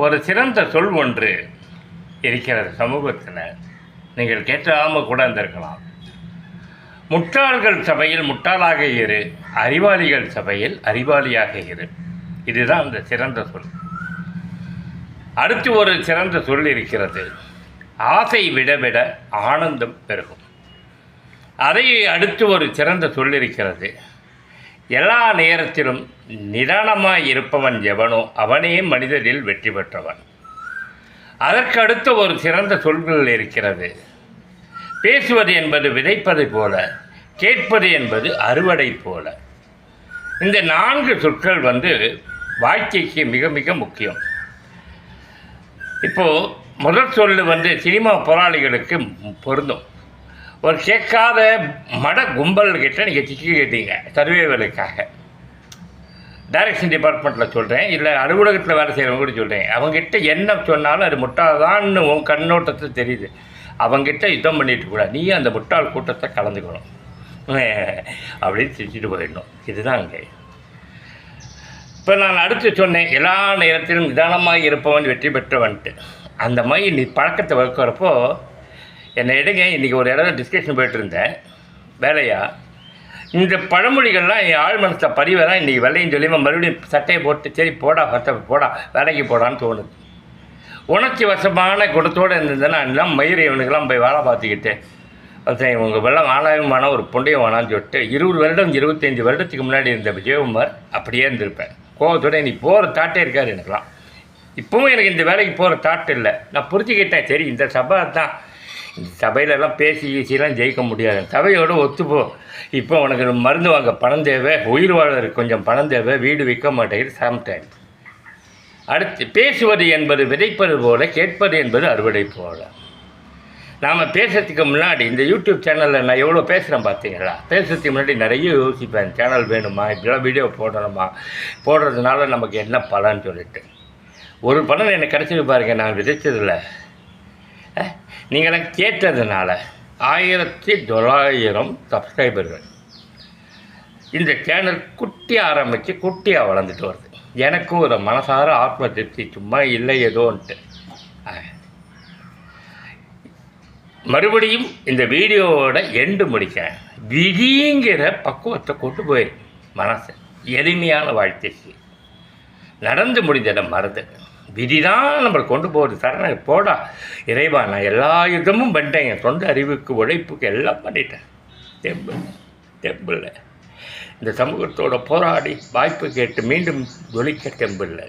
ஒரு சிறந்த சொல் ஒன்று இருக்கிறது சமூகத்தில். நீங்கள் கேட்காமல் கூட இருந்திருக்கலாம். முட்டாள்கள் சபையில் முட்டாளாக இரு, அறிவாளிகள் சபையில் அறிவாளியாக இரு. இதுதான் அந்த சிறந்த சொல். அடுத்து ஒரு சிறந்த சொல் இருக்கிறது. ஆசை விட விட ஆனந்தம் பெருகும். அதை அடுத்து ஒரு சிறந்த சொல் இருக்கிறது. எல்லா நேரத்திலும் நிதானமாய் இருப்பவன் எவனோ அவனே மனிதரில் வெற்றி பெற்றவன். அதற்கு அடுத்த ஒரு சிறந்த சொல்கள் இருக்கிறது. பேசுவது என்பது விதைப்பது போல, கேட்பது என்பது அறுவடை போல. இந்த 4 சொற்கள் வாழ்க்கைக்கு மிக மிக முக்கியம். இப்போது முதல் சொல் சினிமா போராளிகளுக்கு பொருந்தும். ஒரு கேட்காத மட கும்பல்கிட்ட நீங்கள் சிக்கி கேட்டீங்க சர்வேவலுக்காக. டைரக்ஷன் டிபார்ட்மெண்ட்டில் சொல்கிறேன், இல்லை அலுவலகத்தில் வேலை செய்கிறவங்க கூட சொல்கிறேன். அவங்ககிட்ட என்ன சொன்னாலும் அது முட்டாள்தான்னு உன் கண்ணோட்டத்தில் தெரியுது. அவங்ககிட்ட யுத்தம் பண்ணிட்டு கூட நீ அந்த முட்டாள் கூட்டத்தை கலந்துக்கணும் அப்படின்னு சிரிச்சுட்டு போயிடணும். இதுதான் அங்கே. இப்போ நான் அடுத்து சொன்னேன், எல்லா நேரத்திலும் நிதானமாக இருப்பவன் வெற்றி பெற்றவன்ட்டு. அந்த மாதிரி நீ பழக்கத்தை வளர்க்குறப்போ என்னை எடுங்க. இன்றைக்கி ஒரு இடத்துல டிஸ்கஷன் போய்ட்டு இருந்தேன் வேலையாக. இந்த பழமொழிகள்லாம் என் ஆள் மனசை பதிவெல்லாம் இன்றைக்கி வெள்ளையும் சொல்லி மறுபடியும் சட்டையை போட்டு சரி போடா போடா வேலைக்கு போடான்னு தோணுது. உணர்ச்சி வசமான குணத்தோடு இருந்ததுன்னா எல்லாம் மயிறு இவனுக்கெல்லாம் போய் வேலை பார்த்துக்கிட்டு இவங்க வெள்ளம் ஆனாயமான ஒரு பொண்டையும் வேணான்னு சொல்லிட்டு 20 வருடம் 25 வருடத்துக்கு முன்னாடி இருந்த விஜயகுமார் அப்படியே இருந்திருப்பேன். கோவத்தோடு நீ போகிற தாட்டே இருக்காது எனக்குலாம். இப்போவும் எனக்கு இந்த வேலைக்கு போகிற தாட்டு இல்லை. நான் புரிஞ்சுக்கிட்டேன், சரி இந்த சபை தான், இந்த சபையிலலாம் பேசி ஈஸியெல்லாம் ஜெயிக்க முடியாது, சபையோடு ஒத்துப்போ. இப்போ உனக்கு மருந்து வாங்க பணம் தேவை, உயிர் வாழறதுக்கு கொஞ்சம் பணம் தேவை, வீடு விற்க மாட்டேங்குது, சாப்பிட்டேன். அடுத்து பேசுவது என்பது விதைப்பது போல, கேட்பது என்பது அறுவடை போல. நாம் பேசுறதுக்கு முன்னாடி இந்த யூடியூப் சேனலில் நான் எவ்வளோ பேசுகிறேன் பார்த்தீங்களா? பேசுறதுக்கு முன்னாடி நிறைய யோசிப்பேன். சேனல் வேணுமா, இப்படிலாம் வீடியோ போடணுமா, போடுறதுனால நமக்கு என்ன பலன்னு சொல்லிட்டு. ஒரு பலன் எனக்கு கிடச்சிது பாருங்க. நான் விதைச்சதில்லை, நீங்களாம் கேட்டதுனால 1900 சப்ஸ்கிரைபர்கள். இந்த சேனல் குட்டியாக ஆரம்பித்து குட்டியாக வளர்ந்துட்டு வருது. எனக்கும் ஒரு மனசார ஆத்ம திருப்தி, சும்மா இல்லை ஏதோன்ட்டு. மறுபடியும் இந்த வீடியோவோட எண்டு முடிக்கிறேன். விதிங்கிற பக்குவத்தை கொண்டு போயிரு மனசு. எளிமையான வாழ்க்கைக்கு நடந்து முடிஞ்சதை மறந்து விதி தான் நம்மளை கொண்டு போகுது. சரண போடா இறைவா, நான் எல்லா யுத்தமும் பண்ணிட்டேன், என் சொந்த அறிவுக்கு உழைப்புக்கு எல்லாம் பண்ணிட்டேன். தெம்பில்லை இந்த சமூகத்தோட போராடி வாய்ப்பு கேட்டு மீண்டும் ஒழிக்க தெம்பில்லை.